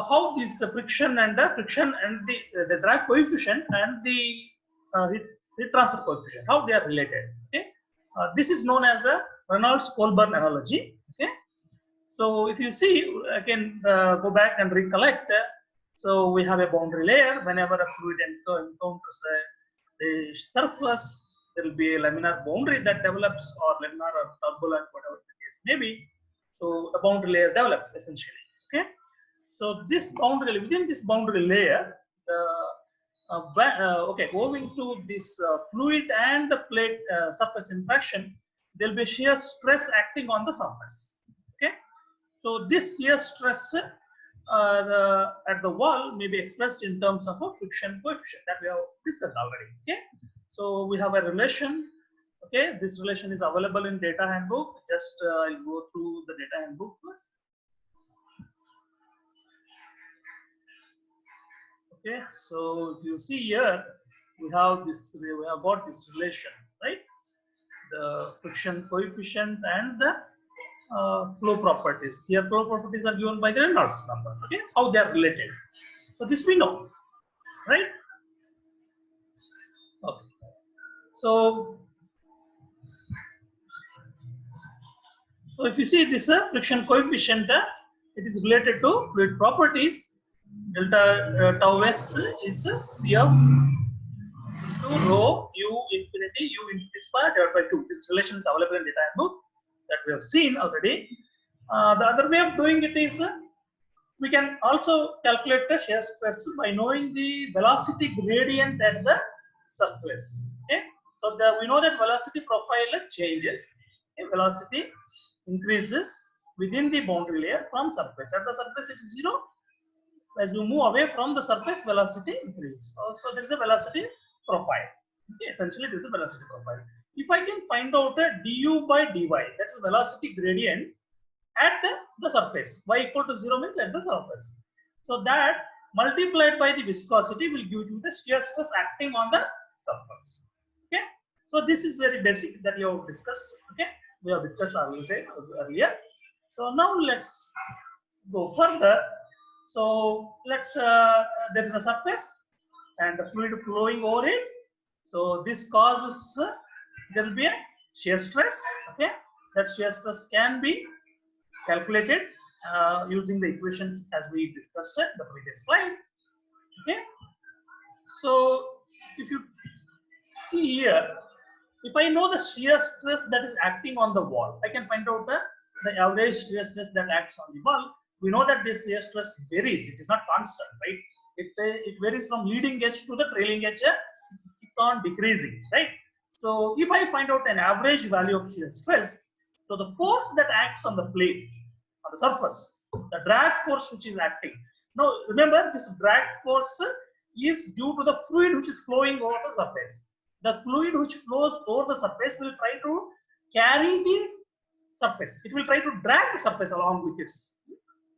how this friction and the drag coefficient and the heat transfer coefficient, how they are related. Okay, this is known as a Reynolds-Colburn analogy. Okay, so if you see, I can go back and recollect. So we have a boundary layer. Whenever a fluid encounters the surface, there will be a laminar boundary that develops, or laminar or turbulent, whatever the case may be. So a boundary layer develops essentially. Okay, so this boundary, within this boundary layer, okay, owing to this fluid and the plate surface interaction, there will be shear stress acting on the surface. Okay, so this shear stress at the wall may be expressed in terms of a friction coefficient that we have discussed already. Okay, so we have a relation. Okay, this relation is available in data handbook. Just I'll go through the data handbook. Okay, so if you see here, we have got this relation, right? The friction coefficient and the flow properties. Here, flow properties are given by the Reynolds number. Okay, how they are related. So this we know, right? Okay. So if you see this friction coefficient, it is related to fluid properties. Delta tau s is CF into rho u infinity square divided by 2. This relation is available in data handbook that we have seen already. The other way of doing it is we can also calculate the shear stress by knowing the velocity gradient at the surface. Okay, so we know that velocity profile changes. Okay? Velocity increases within the boundary layer from surface. At the surface, it is 0. As you move away from the surface, velocity increases. So there is a velocity profile. Okay, essentially, this is a velocity profile. If I can find out a du by dy, that is velocity gradient at the surface, y equal to 0 means at the surface. So that multiplied by the viscosity will give you the shear stress acting on the surface. Okay, so this is very basic that we have discussed. Okay, we have discussed earlier. So now let's go further. So let's there is a surface and the fluid flowing over it. So this causes there will be a shear stress. Okay, that shear stress can be calculated using the equations as we discussed in the previous slide. Okay, so if you see here, if I know the shear stress that is acting on the wall, I can find out the average shear stress that acts on the wall. We know that this shear stress varies; it is not constant, right? It varies from leading edge to the trailing edge, keep on decreasing, right? So if I find out an average value of shear stress, so the force that acts on the plate, on the surface, the drag force which is acting. Now remember, this drag force is due to the fluid which is flowing over the surface. The fluid which flows over the surface will try to carry the surface. It will try to drag the surface along with its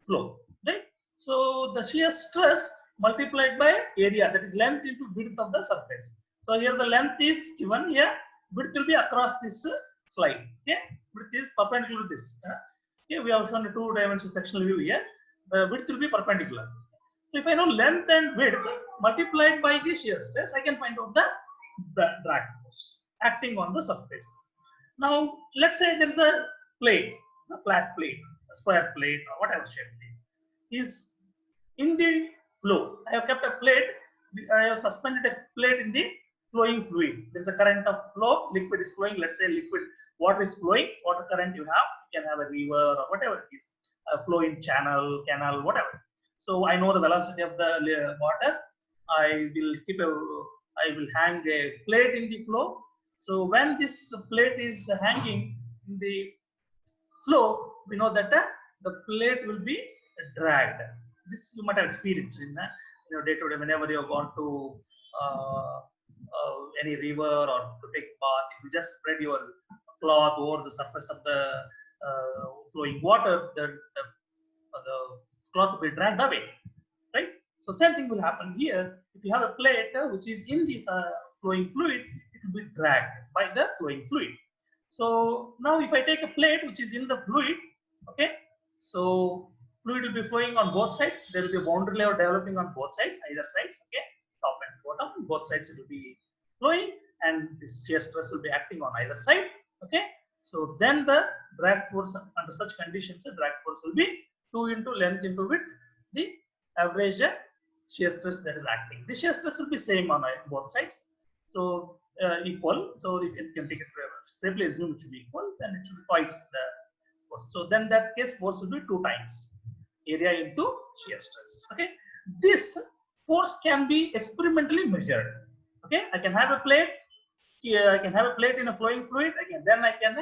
flow, right? So the shear stress multiplied by area, that is length into width of the surface. So here the length is given here, width will be across this slide. Okay, width is perpendicular to this. Okay, we have shown a 2-dimensional sectional view here. The width will be perpendicular. So if I know length and width multiplied by the shear stress, I can find out the drag force acting on the surface. Now let's say there is a plate, a flat plate, a square plate, or whatever shape it is in the flow. I have kept a plate. I have suspended a plate in the flowing fluid. There is a current of flow. Liquid is flowing. Let's say liquid water is flowing. Water current you have. You can have a river or whatever it is. A flowing channel, canal, whatever. So I know the velocity of the water. I will hang a plate in the flow. So when this plate is hanging in the flow, we know that the plate will be dragged. This you might have experienced in your day-to-day whenever you have gone to any river or to take bath. If you just spread your cloth over the surface of the flowing water, the cloth will be dragged away, right? So same thing will happen here. If you have a plate which is in this flowing fluid, it will be dragged by the flowing fluid. So now if I take a plate which is in the fluid, okay, so fluid will be flowing on both sides. There will be a boundary layer developing on both sides, either sides. Okay, top and bottom, both sides it will be flowing, and this shear stress will be acting on either side. Okay, so then the drag force under such conditions, the drag force will be 2 into length into width, the average shear stress that is acting. The shear stress will be same on both sides, so equal. So you can take it safely assume it should be equal, then it should be twice the force. So then that case force will be 2 times area into shear stress. Okay, this force can be experimentally measured. Okay, I can have a plate. I can have a plate in a flowing fluid. Then I can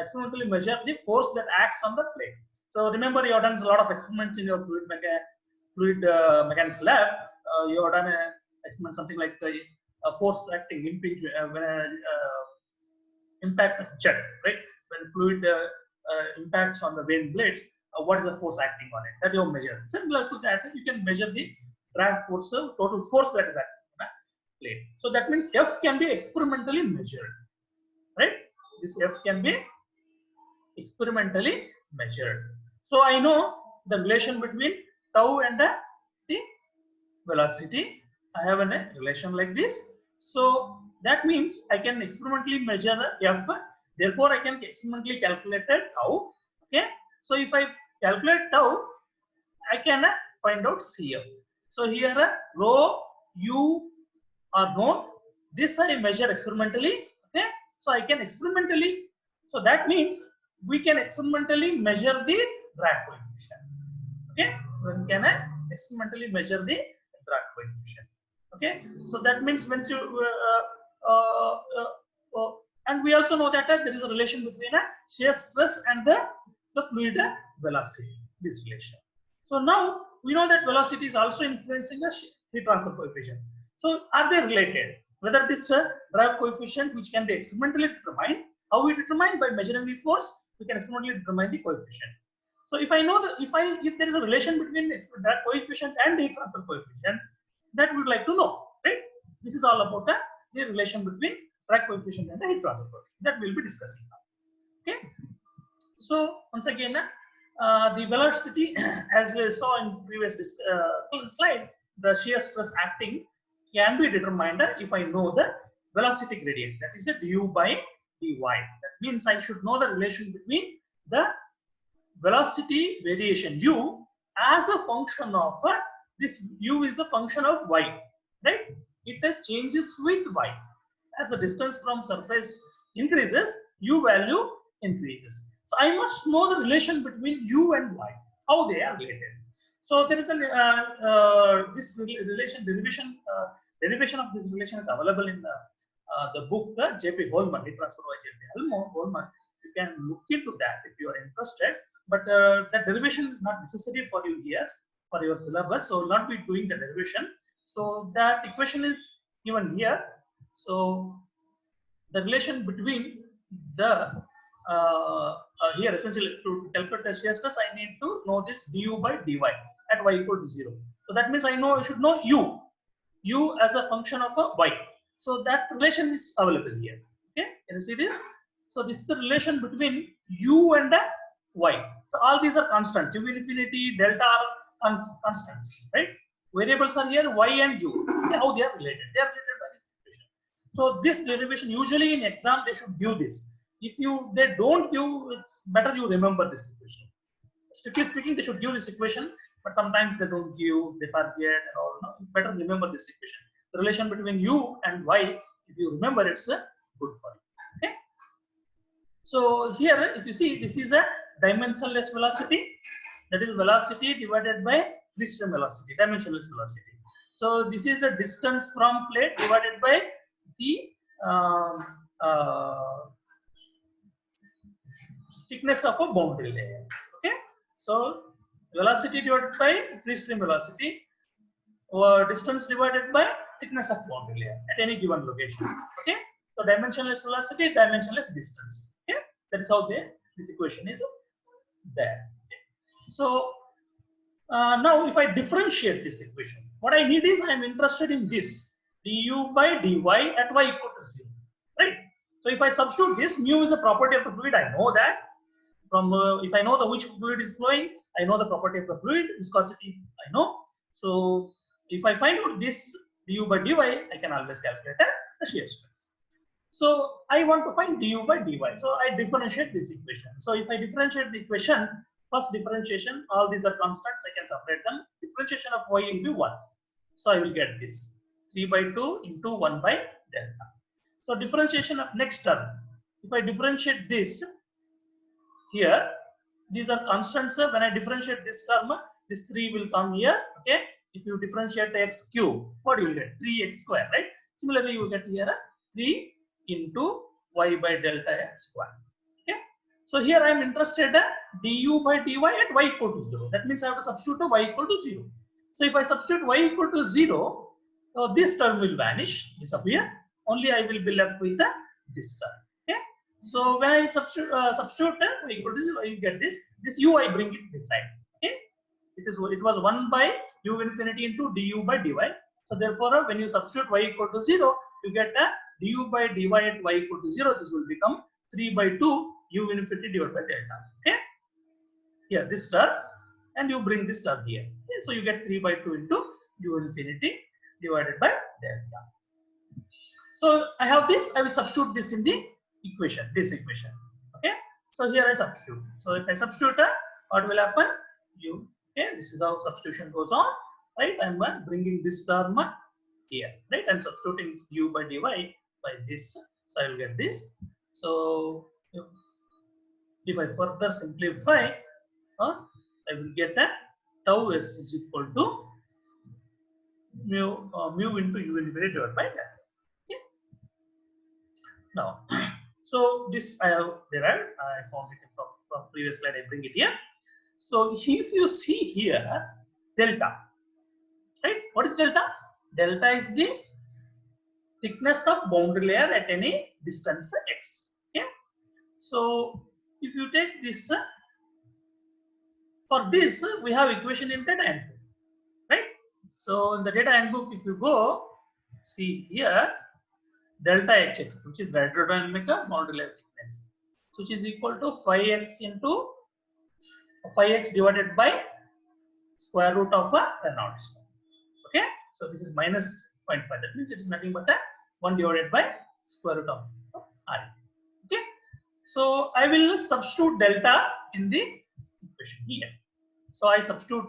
experimentally measure the force that acts on the plate. So remember, you have done a lot of experiments in your fluid mechanics lab. You have done an experiment something like the force acting when impact of jet, right? When fluid impacts on the vane blades, what is the force acting on it? That you measure. Similar to that, you can measure the drag force, total force that is acting on a plate. So that means F can be experimentally measured, right? This F can be experimentally measured. So I know the relation between tau and the velocity. I have a relation like this. So that means I can experimentally measure the F. Therefore, I can experimentally calculate the tau. Okay. So if I calculate tau, I can find out CF. So here rho, U are known. This I measure experimentally. Okay. So I can experimentally. So that means we can experimentally measure the drag coefficient. Okay. We can experimentally measure the drag coefficient. Okay. So that means when you and we also know that there is a relation between shear stress and the fluid velocity, this relation. So now we know that velocity is also influencing the heat transfer coefficient. So are they related? Whether this drag coefficient, which can be experimentally determined, how we determine? By measuring the force, we can experimentally determine the coefficient. So if I know that if there is a relation between drag coefficient and heat transfer coefficient, that we would like to know, right? This is all about the relation between drag coefficient and the heat transfer coefficient that we'll be discussing now. Okay. So once again, the velocity, as we saw in previous slide, the shear stress acting can be determined if I know the velocity gradient, that is a du by dy. That means I should know the relation between the velocity variation u as a function of this u is the function of y, right? It changes with y. As the distance from surface increases, u value increases. So I must know the relation between u and y, how they are related. So there is an this relation derivation of this relation is available in the book J.P. Holman, Heat Transfer by J.P. Holman. You can look into that if you are interested. But that derivation is not necessary for you here for your syllabus. So will not be doing the derivation. So that equation is given here. So the relation between the here essentially to calculate the shear stress, I need to know this du by dy at y equal to 0. So that means I should know u as a function of a y. So that relation is available here. Okay, can you see this? So this is the relation between u and y. So all these are constants. U infinity, delta are constants, right? Variables are here y and u. Okay, how they are related? They are related by this equation. So this derivation, usually in exam they should give this. If they don't give, it's better you remember this equation. Strictly speaking, they should give this equation, but sometimes they don't give, they forget and all. No? Better remember this equation. The relation between u and y, if you remember, it's good for you. Okay. So here, if you see, this is a dimensionless velocity. That is velocity divided by free stream velocity, dimensionless velocity. So this is a distance from plate divided by the thickness of a boundary layer. Okay. So velocity divided by free stream velocity, or distance divided by thickness of boundary layer at any given location. Okay. So dimensionless velocity, dimensionless distance. Okay. That is how this equation is there. Okay. So now if I differentiate this equation, what I need is I am interested in this du by dy at y equal to 0, right? So if I substitute this, mu is a property of the fluid, I know that. From if I know which fluid is flowing, I know the property of the fluid, viscosity I know. So if I find out this du by dy, I can always calculate the shear stress. So I want to find du by dy. So I differentiate this equation. So if I differentiate the equation, first differentiation, all these are constants, I can separate them. Differentiation of y will be 1. So I will get this 3 by 2 into 1 by delta. So differentiation of next term. If I differentiate this here, these are constants. When I differentiate this term, this 3 will come here. Okay. If you differentiate x cube, what you will get? 3x square, right? Similarly, you will get here 3 into y by delta x square. Okay. So here I am interested du by dy at y equal to 0. That means I have to substitute y equal to 0. So if I substitute y equal to 0, this term will vanish, disappear. Only I will be left with this term. Okay. So when I substitute y equal to 0, you get this. This u I bring it this side. Okay. It was 1 by u infinity into du by dy. So therefore, when you substitute y equal to 0, you get a du by dy at y equal to 0. This will become 3 by 2 u infinity divided by delta. Okay. Here this term, and you bring this term here. Okay. So you get 3 by 2 into u infinity divided by delta. So I have this. I will substitute this in the equation. This equation. Okay. So here I substitute. So if I substitute, what will happen? Okay. This is how substitution goes on. Right. I'm bringing this term here. Right. I'm substituting u by dy by this. So I will get this. So if I further simplify, I will get that tau s is equal to mu into u infinity divided by delta. Okay. Now, so this I have derived. I found it from previous slide. I bring it here. So if you see here delta, right? What is delta? Delta is the thickness of boundary layer at any distance x. Okay. So if you take this, for this we have equation in data handbook, right? So in the data handbook, if you go see here, delta hx, which is hydrodynamic boundary layer thickness, which is equal to 5x into 5x divided by square root of Reynolds. Okay, so this is minus 0.5. That means it is nothing but 1 divided by square root of r. Okay, so I will substitute delta in the equation here. So I substitute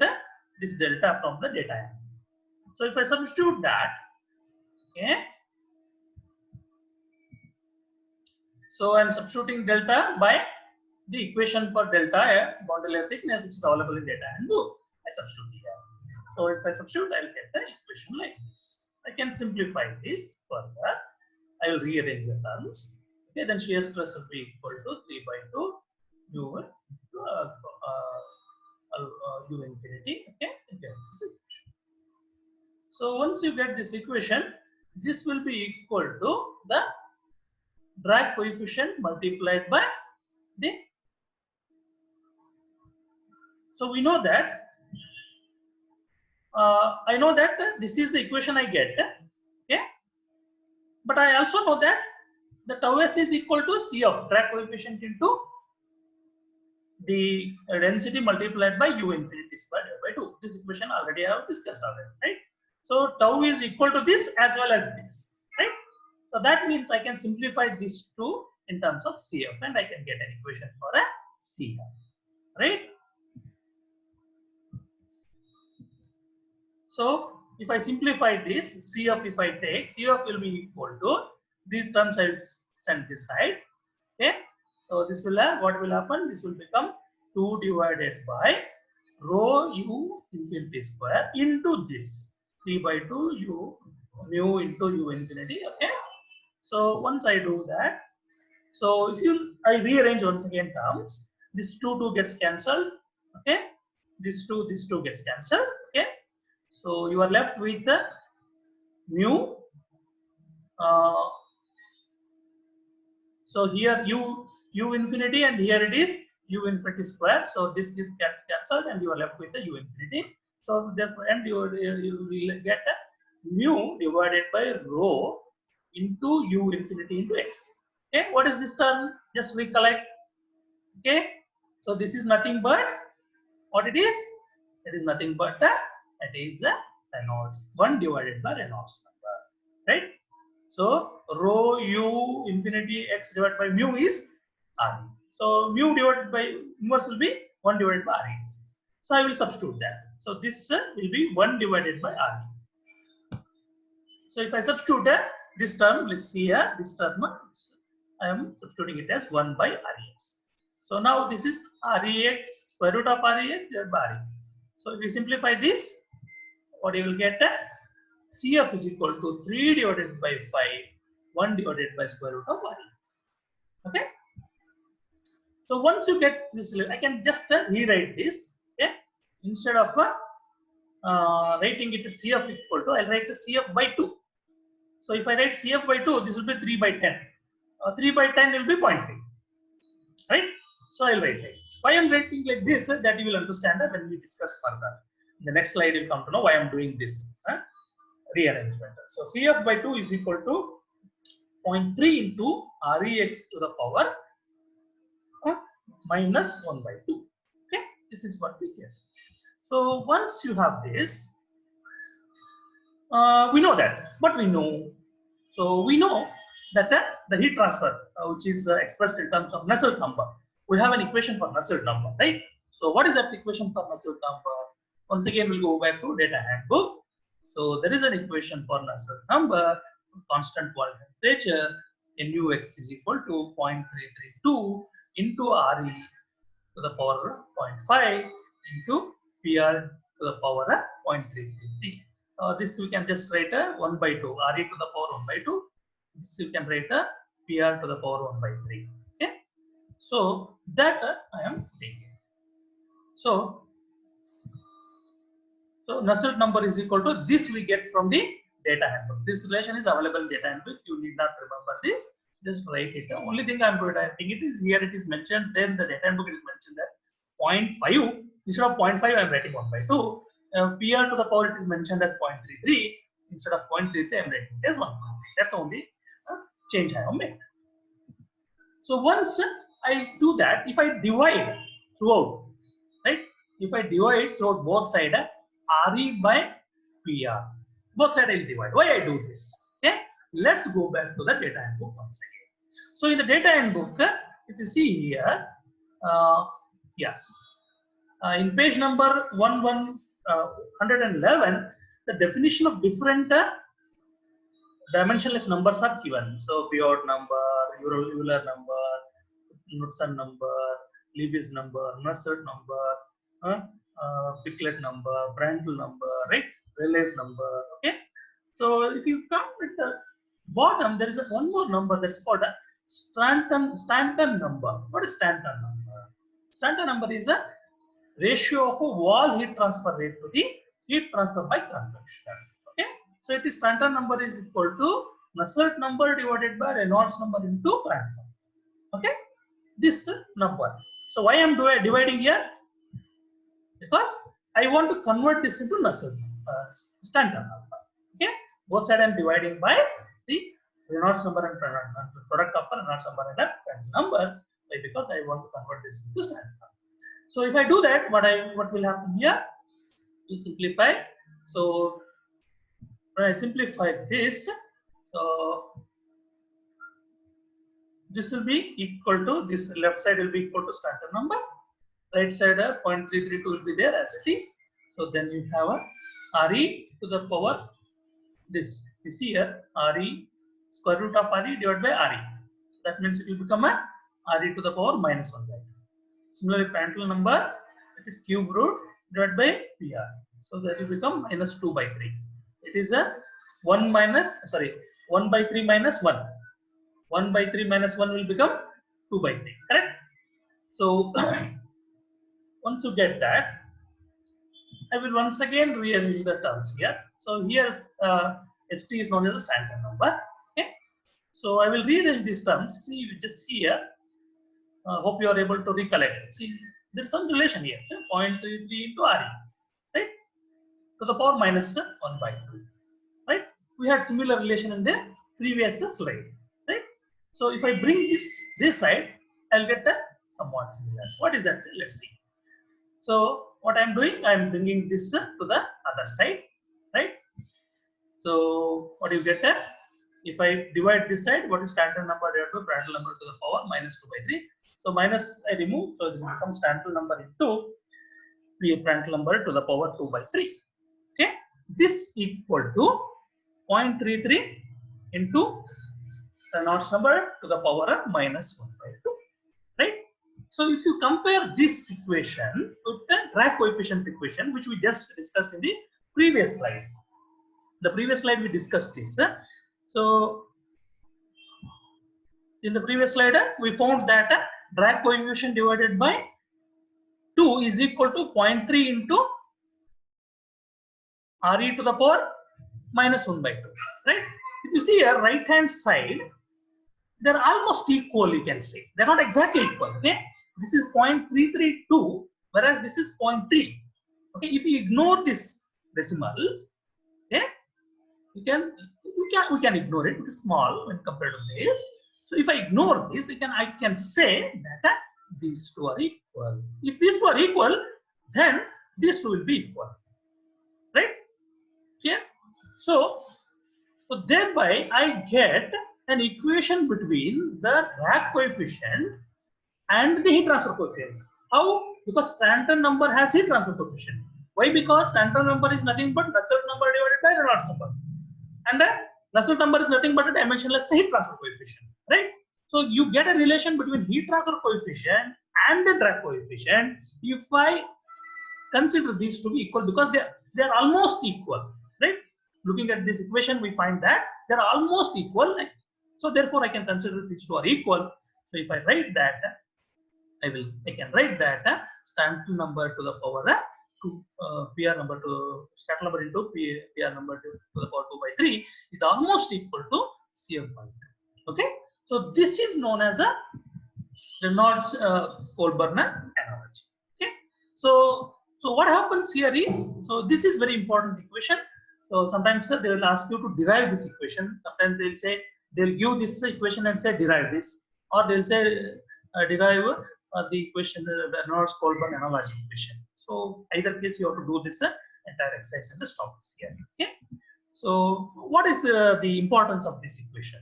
this delta from the data. So if I substitute that, okay, so I am substituting delta by the equation for delta boundary layer thickness, which is available in data handbook. I substitute here. So if I substitute, I will get the equation like this. I can simplify this further. I will rearrange the terms. Okay, then shear stress will be equal to 3 by 2 u u infinity. Okay, again this equation. So once you get this equation, this will be equal to the drag coefficient multiplied by the. So we know that. I know that this is the equation I get. Okay, but I also know that the tau s is equal to C of drag coefficient into the density multiplied by u infinity squared by 2. This equation already I have discussed already, right? So tau is equal to this as well as this, right? So that means I can simplify these two in terms of CF, and I can get an equation for a CF, right? So if I simplify this, CF, if I take, CF will be equal to these terms. I will send this side. Okay. So this will have, what will happen? This will become 2 divided by rho u infinity square into this 3 by 2 u mu into u infinity. Okay. So once I do that, so if I rearrange once again terms, this 2 gets cancelled. Okay. This 2 gets cancelled. Okay. So you are left with the mu. So here u infinity, and here it is u infinity square. So this gets cancelled, and you are left with the u infinity. So therefore, and you will get a mu divided by rho into u infinity into x. Okay, what is this term? Just recollect. Okay, so this is nothing but What it is? It is nothing but it is a Reynolds 1 divided by Reynolds number, right? So rho u infinity x divided by mu is R. So mu divided by inverse will be 1 divided by R. So I will substitute that. So this will be 1 divided by R. So if I substitute this term, let's see here, this term, I am substituting it as 1 by Rex. So now this is Rex, square root of Rex divided by Re. So if you simplify this, what you will get? CF is equal to 3 divided by 5, 1 divided by square root of Rex. Okay. So once you get this, I can just rewrite this. Okay. Instead of writing it as CF equal to, I'll write CF by 2. So if I write CF by 2, this will be 3 by 10. 3 by 10 will be 0.3. Right? So I'll write like this. Why I'm writing like this, that you will understand when we discuss further. In the next slide, you'll come to know why I'm doing this rearrangement. So CF by 2 is equal to 0.3 into Rex to the power minus 1 by 2. Okay, this is what we get. So once you have this, we know that. What we know? So we know that the heat transfer, which is expressed in terms of Nusselt number. We have an equation for Nusselt number, right? So what is that equation for Nusselt number? Once again, we'll go back to data handbook. So there is an equation for Nusselt number, constant wall temperature, NUX is equal to 0.332 into RE to the power 0.5 into PR to the power 0.333. This we can just write 1 by 2, RE to the power 1 by 2. This you can write PR to the power 1 by 3. Okay. So that I am taking. So Nusselt number is equal to this we get from the data handbook. This relation is available in data handbook. You need not remember this. Just write it. The only thing I'm writing it is here it is mentioned. Then the data handbook is mentioned as 0.5. Instead of 0.5, I'm writing 1 by 2. PR to the power it is mentioned as 0.33. Instead of 0.33, I'm writing it as 1. That's the only change I have made. So once I do that, if I divide throughout, right? If I divide throughout both sides, RE by PR, both sides I'll divide. Why I do this? Okay, let's go back to the data handbook once again. So in the data handbook, if you see here, yes, in page number 111, the definition of different dimensionless numbers are given. So Biot number, Euler number, Knudsen number, Lebesgue number, Nusselt number, Piclet number, Prandtl number, right? Rayleigh's number. Okay. So if you come at the bottom, there is one more number that's called a Stanton number. What is Stanton number? Stanton number is a ratio of a wall heat transfer rate to the heat transfer by convection. Okay. So it is Stanton number is equal to Nusselt number divided by Reynolds number into Prandtl. Okay. This number. So why I am dividing here? Because I want to convert this into Nusselt Stanton number. Okay. Both sides I am dividing by the Reynolds number and Prandtl number, product of the Reynolds number and Prandtl number. Why? Because I want to convert this into Stanton number. So if I do that, what will happen here? To simplify. So when I simplify this, so this will be equal to this left side will be equal to Stanton number. Right side 0.332 will be there as it is. So then you have a RE to the power this. You see here RE square root of RE divided by RE. That means it will become a RE to the power minus 1 by 2. Similarly, Prandtl number it is cube root divided by PR. So that will become minus 2 by 3. It is a 1 by 3 minus 1. 1 by 3 minus 1 will become 2 by 3. Correct? So once you get that, I will once again rearrange the terms here. So here ST is known as a Stanton number. Okay. So I will rearrange these terms. See, just here. Hope you are able to recollect. See, there is some relation here. 0.33 into RE, right? To the power minus 1 by 2, right? We had similar relation in the previous slide, right? So if I bring this side, I'll get a somewhat similar. What is that? Let's see. So what I'm doing, I'm bringing this to the other side, right? So what do you get there? If I divide this side, what is Stanton number divided by Prandtl number to the power minus 2 by 3. So minus I remove, so this becomes Stanton number into Prandtl number to the power 2 by 3. Okay, this equal to 0.33 into Reynolds number to the power of minus 1 by 2, right? So if you compare this equation with the drag coefficient equation, which we just discussed in the previous slide. The previous slide we discussed this. So in the previous slide, we found that drag coefficient divided by 2 is equal to 0.3 into Re to the power minus 1 by 2, right? If you see here, right hand side, they're almost equal, you can say. They're not exactly equal, okay? This is 0.332, whereas this is 0.3. Okay, if you ignore these decimals, okay, we can ignore it because it's small when compared to this. So if I ignore this, I can say that these two are equal. If these two are equal, then these two will be equal, right? Okay. So thereby I get an equation between the drag coefficient and the heat transfer coefficient. How? Because Stanton number has heat transfer coefficient. Why? Because Stanton number is nothing but Nusselt number divided by Reynolds number, and Nusselt number is nothing but a dimensionless heat transfer coefficient, right? So you get a relation between heat transfer coefficient and the drag coefficient if I consider these to be equal, because they are almost equal, right? Looking at this equation, we find that they are almost equal. So therefore, I can consider these two are equal. So if I write that, I can write that Stanton number to the power PR number to Stanton number into PR number to the power 2 by 3 is almost equal to CF by 2. Okay, so this is known as a Reynolds Colburn analogy. Okay, so what happens here is, so this is very important equation. So sometimes they will ask you to derive this equation. Sometimes they'll say, they'll give this equation and say derive this, or they'll say derive the equation, the Reynolds Colburn analogy equation. So either case you have to do this entire exercise and stop this here. Okay. So what is the importance of this equation?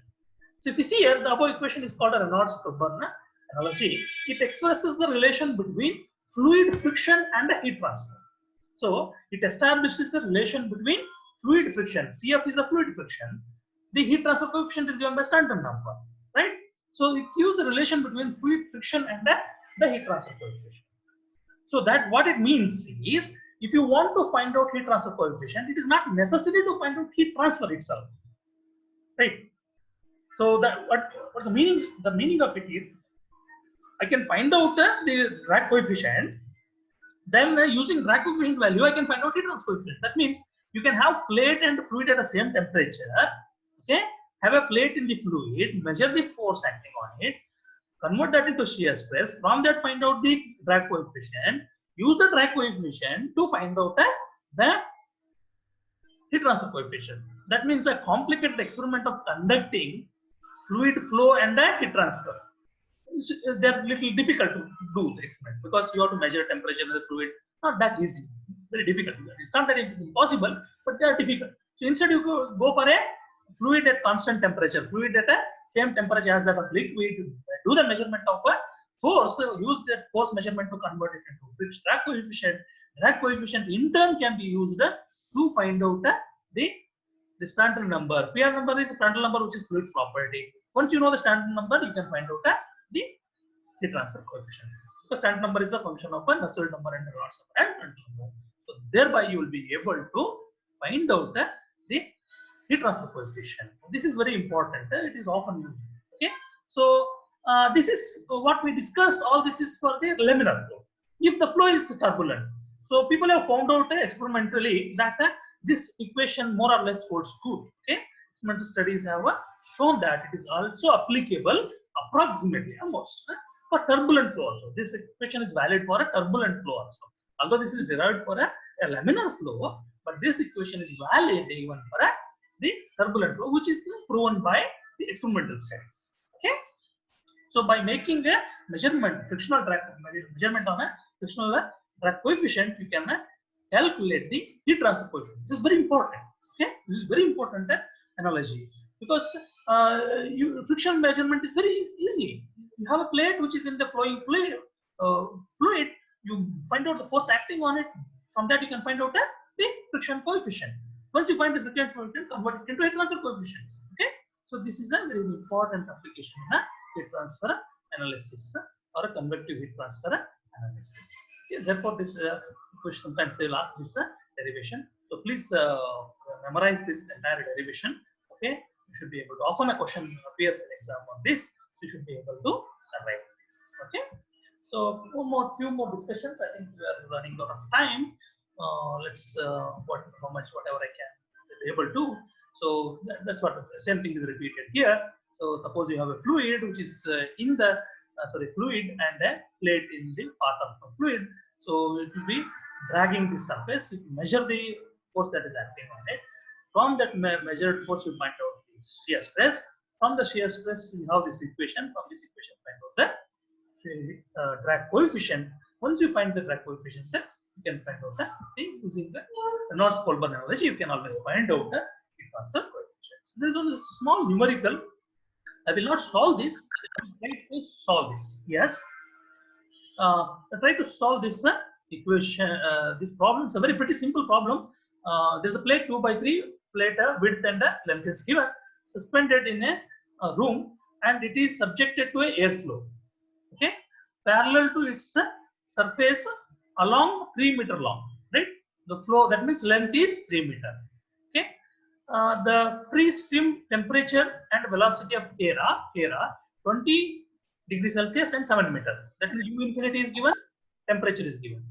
So if you see here, the above equation is called a Reynolds Colburn analogy. It expresses the relation between fluid friction and the heat transfer. So it establishes a relation between fluid friction. CF is a fluid friction. The heat transfer coefficient is given by Stanton number, right? So it gives a relation between fluid friction and the heat transfer coefficient. So that what it means is, if you want to find out heat transfer coefficient, it is not necessary to find out heat transfer itself, right? So that what's the meaning? The meaning of it is, I can find out the drag coefficient. Then using drag coefficient value, I can find out heat transfer coefficient. That means you can have plate and fluid at the same temperature. Okay, have a plate in the fluid, measure the force acting on it, convert that into shear stress. From that, find out the drag coefficient. Use the drag coefficient to find out the heat transfer coefficient. That means a complicated experiment of conducting fluid flow and the heat transfer. They're little difficult to do the experiment because you have to measure temperature in the fluid. Not that easy, very difficult. It's not that it is impossible, but they are difficult. So instead, you go for a fluid at constant temperature, fluid at a same temperature as that of liquid. Do the measurement of a force. Use that force measurement to convert it into fixed drag coefficient. Drag coefficient in turn can be used to find out the Stanton number. PR number is Prandtl number, which is fluid property. Once you know the Stanton number, you can find out the heat transfer coefficient. Because Stanton number is a function of a Nusselt number and Reynolds number and Prandtl number. So thereby you will be able to find out the heat transfer coefficient. This is very important. It is often used. Okay. So this is what we discussed. All this is for the laminar flow. If the flow is turbulent, so people have found out experimentally that this equation more or less holds good. Okay. Experimental studies have shown that it is also applicable approximately almost for turbulent flow also. This equation is valid for a turbulent flow also. Although this is derived for a laminar flow, but this equation is valid even for the turbulent flow, which is proven by the experimental studies. Okay. So by making a measurement, frictional drag measurement on a frictional drag coefficient, you can calculate the heat transfer coefficient. This is very important. Okay, this is very important analogy, because friction measurement is very easy. You have a plate which is in the flowing fluid. You find out the force acting on it. From that, you can find out the friction coefficient. Once you find the friction coefficient, convert it into heat transfer coefficient. Okay, so this is a very important application in heat transfer analysis or a convective heat transfer analysis. Okay, therefore, this question sometimes they will ask this derivation. So please memorize this entire derivation. Okay, you should be able to. Often a question appears in exam on this, so you should be able to write this. Okay. So few more discussions. I think we are running out of time. Let's whatever I can be able to. So that's what the same thing is repeated here. So suppose you have a fluid which is in the fluid and a plate in the path of the fluid. So it will be dragging the surface. If you measure the force that is acting on it, from that measured force you find out the shear stress. From the shear stress you have this equation. From this equation find out the drag coefficient. Once you find the drag coefficient, you can find out using the Nernst-Goldberg analogy. You can always find out the heat transfer coefficients. There is only a small numerical. I will not solve this. I will try to solve this. Yes. I try to solve this equation. This problem is a very pretty simple problem. There is a plate 2 by 3 plate. Width and length is given, suspended in a room, and it is subjected to a airflow. Okay, parallel to its surface along 3 meter long, right? The flow, that means length is 3 meter. Okay, the free stream temperature and velocity of air are 20 degrees Celsius and 7 meter. That means U infinity is given, temperature is given.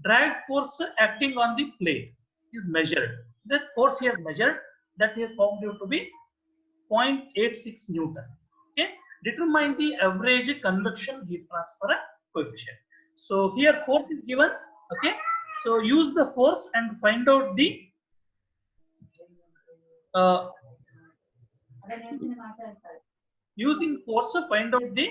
Drag force acting on the plate is measured. That force he has measured, that he has found out to be 0.86 Newton. Okay, determine the average convection heat transfer coefficient. So here force is given. Okay, so use the force and find out the using force find out the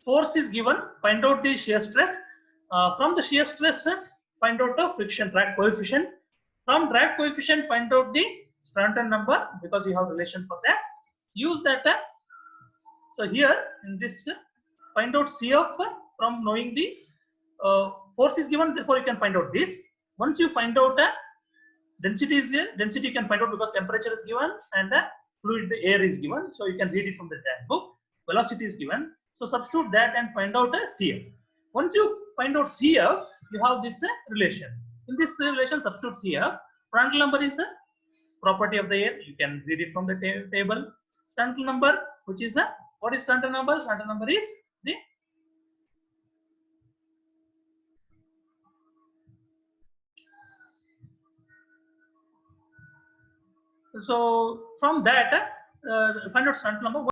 force is given, find out the shear stress. From the shear stress, find out the friction drag coefficient. From drag coefficient, find out the Stanton number, because you have relation for that. Use that. So here in this, find out CF from knowing the force is given. Therefore, you can find out this. Once you find out density is here, density you can find out because temperature is given and fluid, the air is given. So you can read it from the textbook. Velocity is given. So substitute that and find out CF. Once you find out CF, you have this relation. In this relation, substitute CF. Prandtl number is a property of the air. You can read it from the table. Stanton number, which is what is Stanton number? Stanton number is the so from that find out Stanton number.